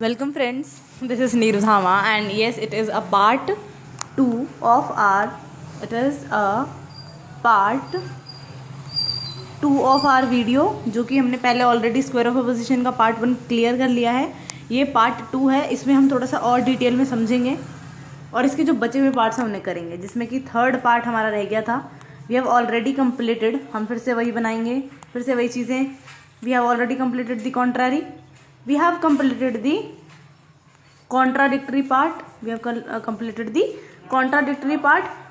Welcome friends, this is Neeru Dhama and yes, it is a part 2 of our video जो कि हमने पहले already square of opposition का part 1 clear कर लिया है। ये पार्ट 2 है, इसमें हम थोड़ा सा और डिटेल में समझेंगे और इसके जो बचे हुए पार्ट्स हैं उन्हें करेंगे, जिसमें कि थर्ड पार्ट हमारा रह गया था। वी हैव ऑलरेडी कंप्लीटेड, हम फिर से वही बनाएंगे, फिर से वही चीज़ें। We have already completed the contrary, we have completed the contradictory part,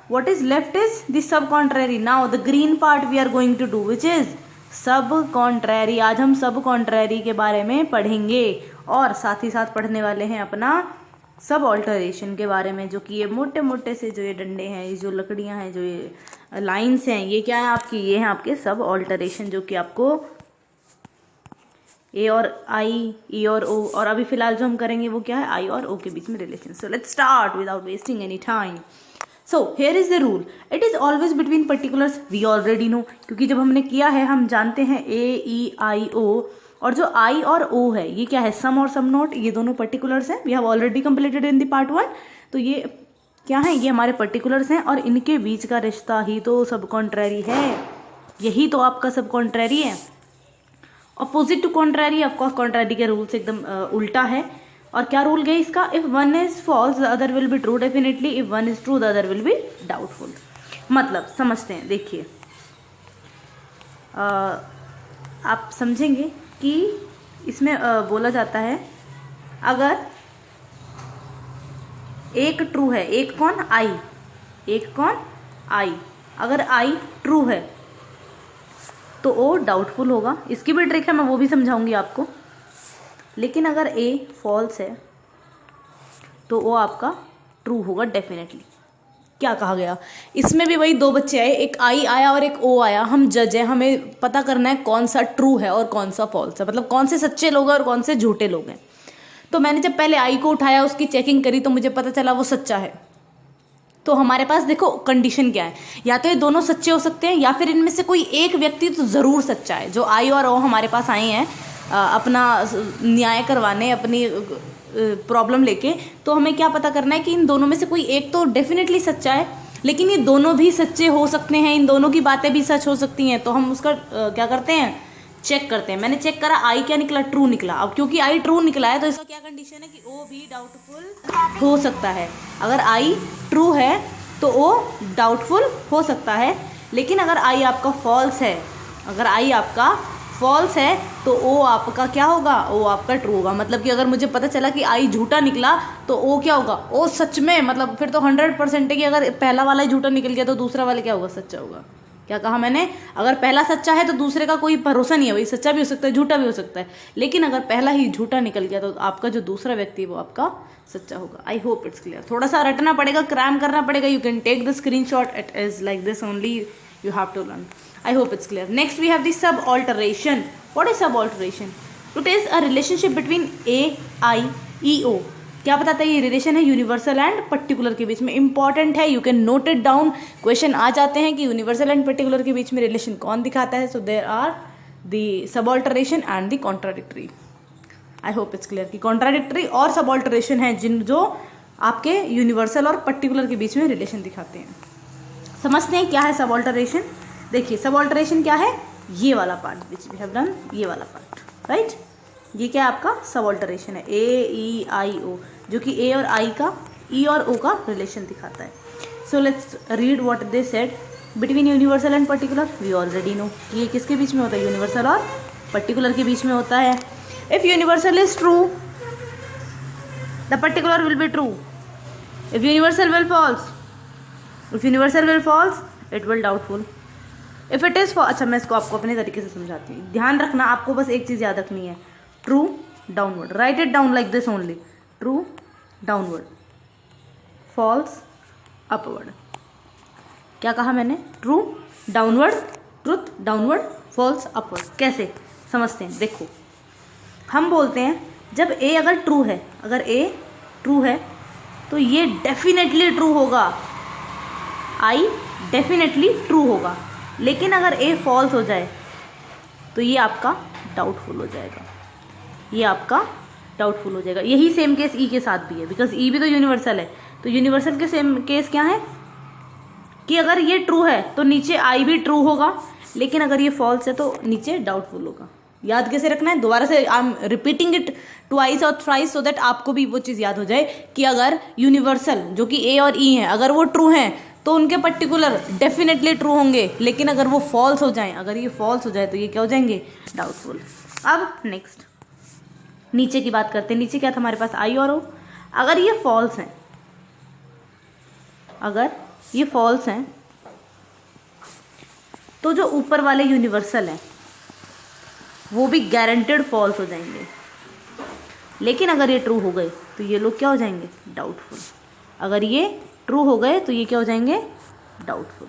what is left is the sub contrary. Now the green part we are going to do, which is sub contrary. आज हम sub contrary के बारे में पढ़ेंगे और साथ ही साथ पढ़ने वाले हैं अपना सब ऑल्टरेशन के बारे में, जो कि ये मोटे मोटे से जो ये डंडे हैं, ये जो लकड़ियां हैं, जो ये लाइन्स हैं, ये क्या है आपकी, ये हैं आपके सब ऑल्टरेशन, जो कि आपको ए और आई, ई और ओ, और अभी फिलहाल जो हम करेंगे वो क्या है, आई और ओ के बीच में relation. So let's start without wasting any time. So here is the rule, it is always between particulars. We already know, क्योंकि जब हमने किया है हम जानते हैं ए ई आई ओ, और जो आई और ओ है ये क्या है, सम और सम नोट, ये दोनों पर्टिकुलर्स हैं। We have already completed in the part 1। तो ये क्या है, ये हमारे पर्टिकुलर्स हैं और इनके बीच का रिश्ता ही तो सब कॉन्ट्रैरी है, यही तो आपका सब कॉन्ट्रैरी है। अपोजिट टू कॉन्ट्रैरी, ऑफकोर्स कॉन्ट्रैरी के रूल से एकदम उल्टा है। और क्या रूल गया इसका, if one is false the other will be true definitely, if one is true the other will be doubtful. मतलब समझते हैं, देखिए आप समझेंगे कि इसमें बोला जाता है अगर एक ट्रू है, एक कौन, आई, एक कौन, आई, अगर आई ट्रू है तो ओ डाउटफुल होगा। इसकी भी ट्रिक है, मैं वो भी समझाऊंगी आपको। लेकिन अगर ए फॉल्स है तो ओ आपका ट्रू होगा डेफिनेटली। क्या कहा गया, इसमें भी वही दो बच्चे आए, एक आई आया और एक ओ आया। हम जज है, हमें पता करना है कौन सा ट्रू है और कौन सा फॉल्स है, मतलब कौन से सच्चे लोग हैं और कौन से झूठे लोग हैं। तो मैंने जब पहले आई को उठाया, उसकी चेकिंग करी, तो मुझे पता चला वो सच्चा है। तो हमारे पास देखो कंडीशन क्या है, या तो ये दोनों सच्चे हो सकते हैं या फिर इनमें से कोई एक व्यक्ति तो ज़रूर सच्चा है। जो आई और ओ हमारे पास आए हैं अपना न्याय करवाने, अपनी प्रॉब्लम लेके, तो हमें क्या पता करना है कि इन दोनों में से कोई एक तो डेफिनेटली सच्चा है, लेकिन ये दोनों भी सच्चे हो सकते हैं, इन दोनों की बातें भी सच हो सकती हैं। तो हम उसका क्या करते हैं, चेक करते हैं। मैंने चेक करा, आई क्या निकला, ट्रू निकला। अब क्योंकि आई ट्रू निकला है तो इसका क्या कंडीशन है कि ओ भी डाउटफुल हो सकता है। अगर आई ट्रू है तो ओ डाउटफुल हो सकता है, लेकिन अगर आई आपका फॉल्स है, अगर आई आपका फॉल्स है तो ओ आपका क्या होगा, ओ आपका ट्रू होगा। मतलब कि अगर मुझे पता चला कि आई झूठा निकला तो ओ क्या होगा, ओ सच में, मतलब फिर तो 100% है कि अगर पहला वाला ही झूठा निकल गया तो दूसरा वाला क्या होगा, सच्चा होगा। क्या कहा मैंने, अगर पहला सच्चा है तो दूसरे का कोई भरोसा नहीं है, वही सच्चा भी हो सकता है, झूठा भी हो सकता है। लेकिन अगर पहला ही झूठा निकल गया तो आपका जो दूसरा व्यक्ति है वो आपका सच्चा होगा। I hope it's clear. थोड़ा सा रटना पड़ेगा, क्रैम करना पड़ेगा। You can take the screenshot, it is like this only, you have to learn. I hope it's clear. Next we have the sub alteration. What is sub alteration? It is a relationship between A I E O. क्या बताता है ये relation है, universal and particular के बीच में। Important है, you can note it down. Question आ जाते हैं कि यूनिवर्सल एंड पर्टिकुलर के बीच में रिलेशन कौन दिखाता है। So there are the sub alteration and the contradictory. I hope it's clear कि कॉन्ट्राडिक्टरी और सब ऑल्टरेशन है जिन जो आपके यूनिवर्सल और पर्टिकुलर के बीच में रिलेशन दिखाते हैं। समझते हैं क्या है सब ऑल्टरेशन। देखिए सब ऑल्टरेशन क्या है, ये वाला part which we have done, ये वाला पार्ट, राइट। ये क्या है आपका सब ऑल्टरेशन है, ए ई आई ओ, जो कि ए और आई का, ई और ओ का रिलेशन दिखाता है। So let's read what they said between universal and particular. We already know कि ये किसके बीच में होता है, यूनिवर्सल और पर्टिकुलर के बीच में होता है। If universal is true the particular will be true, if universal will false, if universal will false it will doubtful, if it is false. अच्छा मैं इसको आपको अपने तरीके से समझाती हूँ, ध्यान रखना, आपको बस एक चीज़ याद रखनी है, true downward, write it down like this only, true downward, false upward. क्या कहा मैंने, true downward, truth downward, false upward. कैसे समझते हैं, देखो हम बोलते हैं जब ए अगर ट्रू है, अगर ए ट्रू है तो ये डेफिनेटली ट्रू होगा, आई डेफिनेटली ट्रू होगा। लेकिन अगर ए फॉल्स हो जाए तो ये आपका डाउटफुल हो जाएगा, ये आपका डाउटफुल हो जाएगा। यही सेम केस ई के साथ भी है, बिकॉज ई भी तो यूनिवर्सल है। तो यूनिवर्सल के सेम केस क्या है कि अगर ये ट्रू है तो नीचे आई भी ट्रू होगा, लेकिन अगर ये फॉल्स है तो नीचे डाउटफुल होगा। याद कैसे रखना है, दोबारा से I am repeating it twice और थ्राइस सो दैट आपको भी वो चीज़ याद हो जाए कि अगर यूनिवर्सल जो कि ए और ई है अगर वो ट्रू हैं तो उनके पर्टिकुलर डेफिनेटली ट्रू होंगे, लेकिन अगर वो फॉल्स हो जाएं, अगर ये फॉल्स हो जाए तो ये क्या हो जाएंगे, डाउटफुल। अब नेक्स्ट नीचे की बात करते हैं। नीचे क्या था हमारे पास, आई और ओ। अगर ये फॉल्स हैं, अगर ये फॉल्स हैं तो जो ऊपर वाले यूनिवर्सल हैं वो भी गारंटेड फॉल्स हो जाएंगे, लेकिन अगर ये ट्रू हो गए तो ये लोग क्या हो जाएंगे, डाउटफुल। अगर ये ट्रू हो गए तो ये क्या हो जाएंगे, डाउटफुल।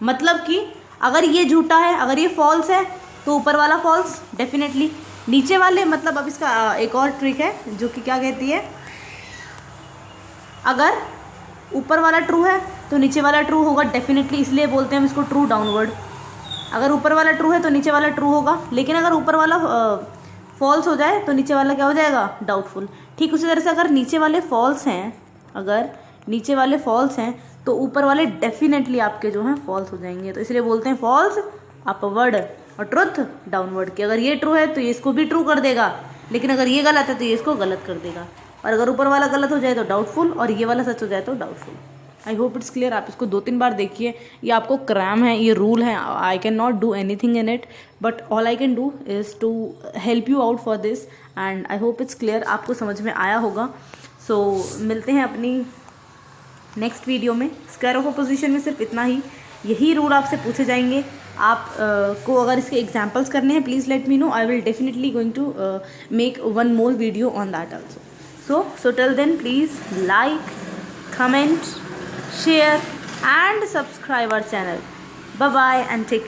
मतलब कि अगर ये झूठा है, अगर ये फॉल्स है तो ऊपर वाला फॉल्स डेफिनेटली, नीचे वाले मतलब अब इसका एक और ट्रिक है जो कि क्या कहती है, अगर ऊपर वाला ट्रू है तो नीचे वाला ट्रू होगा डेफिनेटली, इसलिए बोलते हैं हम इसको ट्रू डाउनवर्ड। अगर ऊपर वाला ट्रू है तो नीचे वाला ट्रू होगा, लेकिन अगर ऊपर वाला फॉल्स हो जाए तो नीचे वाला क्या हो जाएगा, डाउटफुल। ठीक उसी तरह से अगर नीचे वाले फॉल्स हैं, अगर नीचे वाले फॉल्स हैं तो ऊपर वाले डेफिनेटली आपके जो हैं फॉल्स हो जाएंगे। तो इसलिए बोलते हैं फॉल्स अपवर्ड और ट्रुथ डाउनवर्ड, कि अगर ये ट्रू है तो ये इसको भी ट्रू कर देगा, लेकिन अगर ये गलत है तो ये इसको गलत कर देगा। और अगर ऊपर वाला गलत हो जाए तो डाउटफुल और ये वाला सच हो जाए तो doubtful. I hope it's clear. आप इसको 2-3 बार देखिए, ये आपको क्रैम है, ये रूल है, I can not do anything in it, but all I can do is to help you out for this and I hope it's clear, आपको समझ में आया होगा। सो मिलते हैं अपनी नेक्स्ट वीडियो में। स्क्वायर ऑफ अपोजिशन में सिर्फ इतना ही, यही रूल आपसे पूछे जाएंगे। आप को अगर इसके एग्जाम्पल्स करने हैं please let me know, I will definitely going to make one more video on that also. So till then please like, comment, share and subscribe our channel. Bye bye and take care.